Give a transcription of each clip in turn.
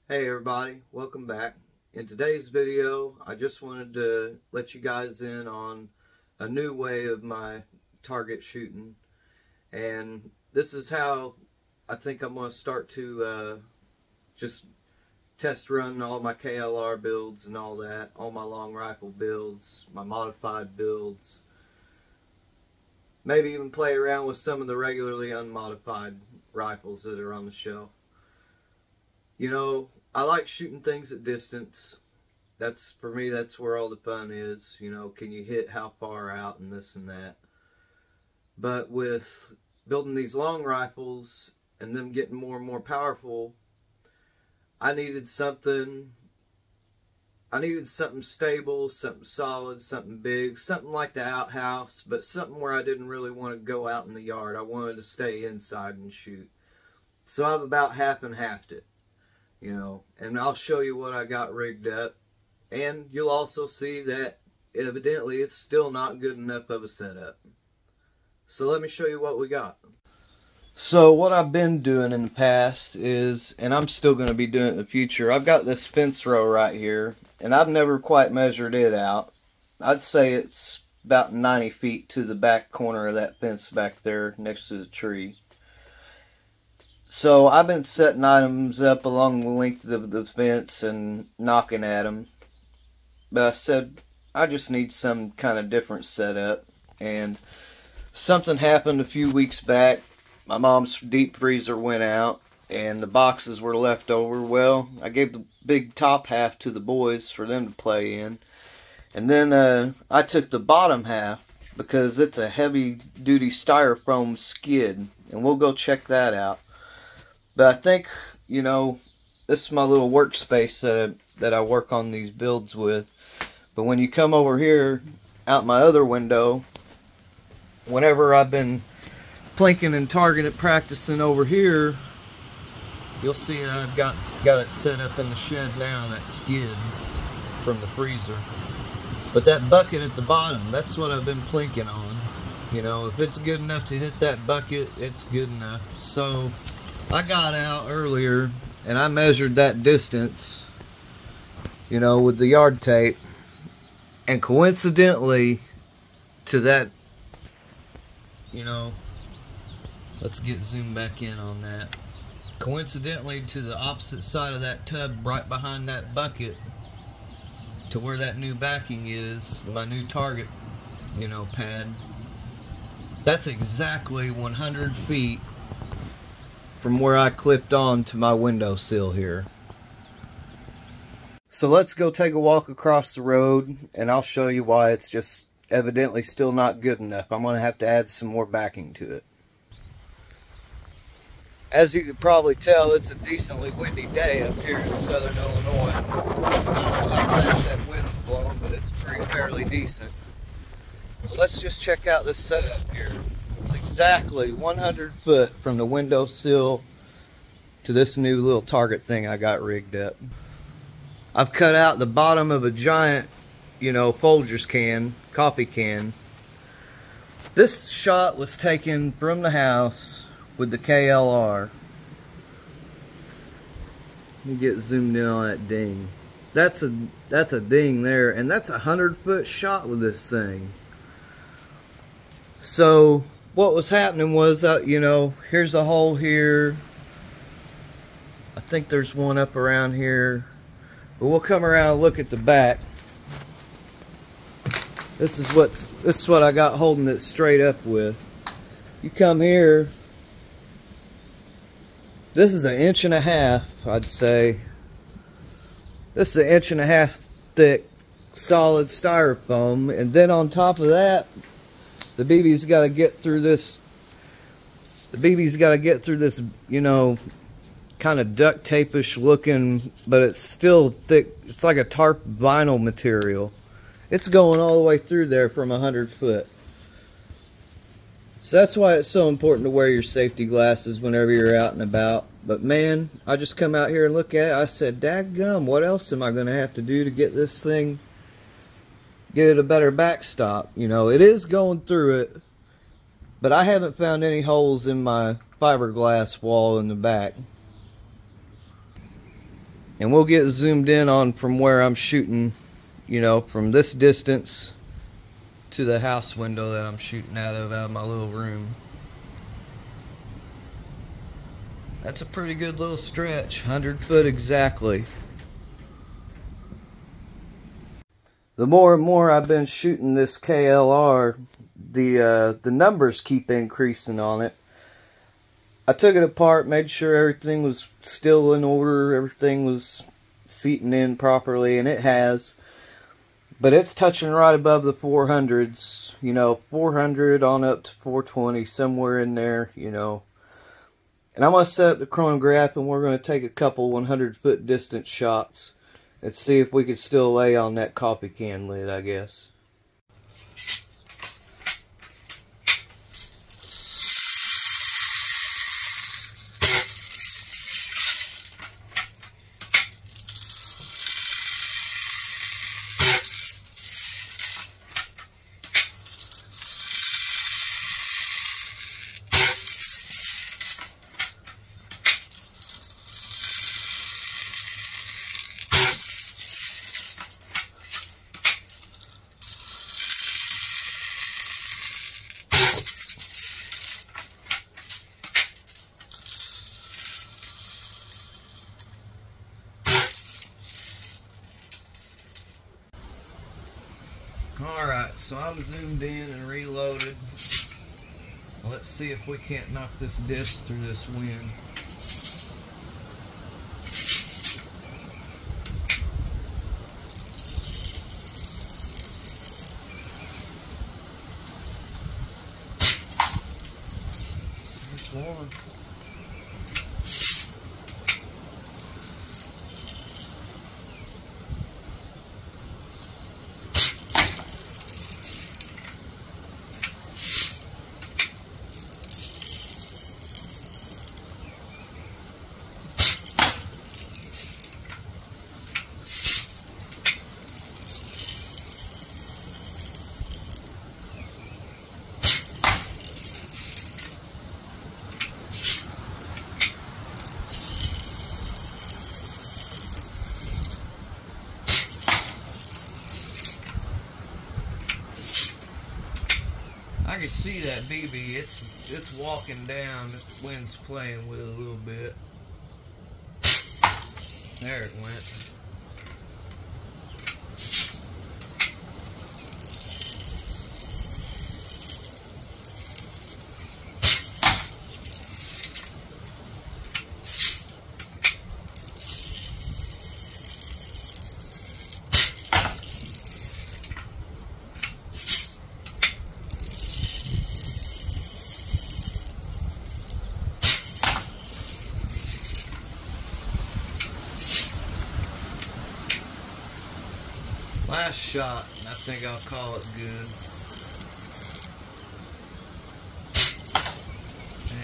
Hey everybody, welcome back. In today's video, I just wanted to let you guys in on a new way of my target shooting. And this is how I think I'm going to start to just test run all my KLR builds and all that, all my long rifle builds, my modified builds. Maybe even play around with some of the regularly unmodified rifles that are on the shelf. You know, I like shooting things at distance. For me, that's where all the fun is. You know, can you hit how far out and this and that. But with building these long rifles and them getting more and more powerful, I needed something stable, something solid, something big, something like the outhouse, but something where I didn't really want to go out in the yard. I wanted to stay inside and shoot. So I've about half and halved it. You know, and I'll show you what I got rigged up, and you'll also see that evidently it's still not good enough of a setup. So let me show you what we got. So what I've been doing in the past is, and I'm still going to be doing it in the future, I've got this fence row right here, and I've never quite measured it out. I'd say it's about 90 feet to the back corner of that fence back there next to the tree. So I've been setting items up along the length of the fence and knocking at them. But I said, I just need some kind of different setup. And something happened a few weeks back. My mom's deep freezer went out and the boxes were left over. Well, I gave the big top half to the boys for them to play in. And then I took the bottom half because it's a heavy duty styrofoam skid. And we'll go check that out. But I think, you know, this is my little workspace that I work on these builds with. But when you come over here, out my other window, whenever I've been plinking and targeting practicing over here, you'll see that I've got it set up in the shed now, that skid from the freezer. But that bucket at the bottom, that's what I've been plinking on. You know, if it's good enough to hit that bucket, it's good enough. So I got out earlier and I measured that distance, you know, with the yard tape, and coincidentally to that, you know, let's get zoomed back in on that. Coincidentally to the opposite side of that tub, right behind that bucket, to where that new backing is, my new target, you know, pad, that's exactly 100 feet from where I clipped on to my windowsill here. So let's go take a walk across the road and I'll show you why it's just evidently still not good enough. I'm going to have to add some more backing to it. As you can probably tell, it's a decently windy day up here in southern Illinois. I don't know how fast that wind's blowing, but it's fairly decent. So let's just check out this setup here. It's exactly 100 foot from the windowsill to this new little target thing I got rigged up. I've cut out the bottom of a giant, you know, Folgers can, coffee can. This shot was taken from the house with the KLR. Let me get zoomed in on that ding. That's a ding there, and that's a 100-foot shot with this thing. So what was happening was, you know, here's a hole here. I think there's one up around here. But we'll come around and look at the back. This is what I got holding it straight up with. You come here. This is 1.5 inches, I'd say. This is 1.5 inches thick, solid styrofoam, and then on top of that, the BB's got to get through this. The BB's got to get through this, you know, kind of duct tape-ish looking, but it's still thick. It's like a tarp vinyl material. It's going all the way through there from 100 foot. So that's why it's so important to wear your safety glasses whenever you're out and about. But man, I just come out here and look at it. I said, dadgum, what else am I going to have to do to get this thing, get it a better backstop? You know, it is going through it, but I haven't found any holes in my fiberglass wall in the back. And we'll get zoomed in on from where I'm shooting, you know, from this distance to the house window that I'm shooting out of my little room. That's a pretty good little stretch, 100 foot exactly. The more and more I've been shooting this KLR, the numbers keep increasing on it. I took it apart, made sure everything was still in order, everything was seating in properly, and it has. But it's touching right above the 400s, you know, 400 on up to 420, somewhere in there, you know. And I'm going to set up the chronograph, and we're going to take a couple 100-foot distance shots and see if we could still lay on that coffee can lid, I guess. Alright, so I'm zoomed in and reloaded. Let's see if we can't knock this disc through this wind. There's one. I can see that BB. It's walking down. The wind's playing with it a little bit. There it went. Last shot, I think I'll call it good.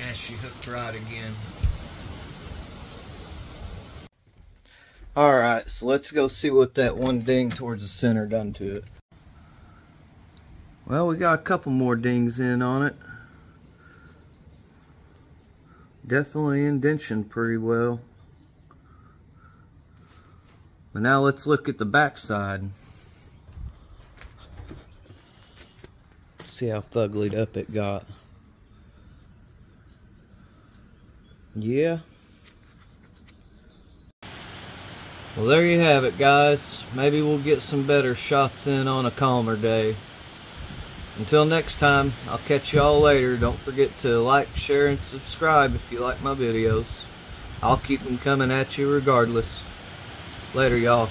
And she hooked right again. Alright, so let's go see what that one ding towards the center done to it. Well, we got a couple more dings in on it. Definitely indention pretty well. But now let's look at the back side. See how thuglied up it got. Yeah. Well, there you have it, guys. Maybe we'll get some better shots in on a calmer day. Until next time, I'll catch y'all later. Don't forget to like, share, and subscribe if you like my videos. I'll keep them coming at you regardless. Later, y'all.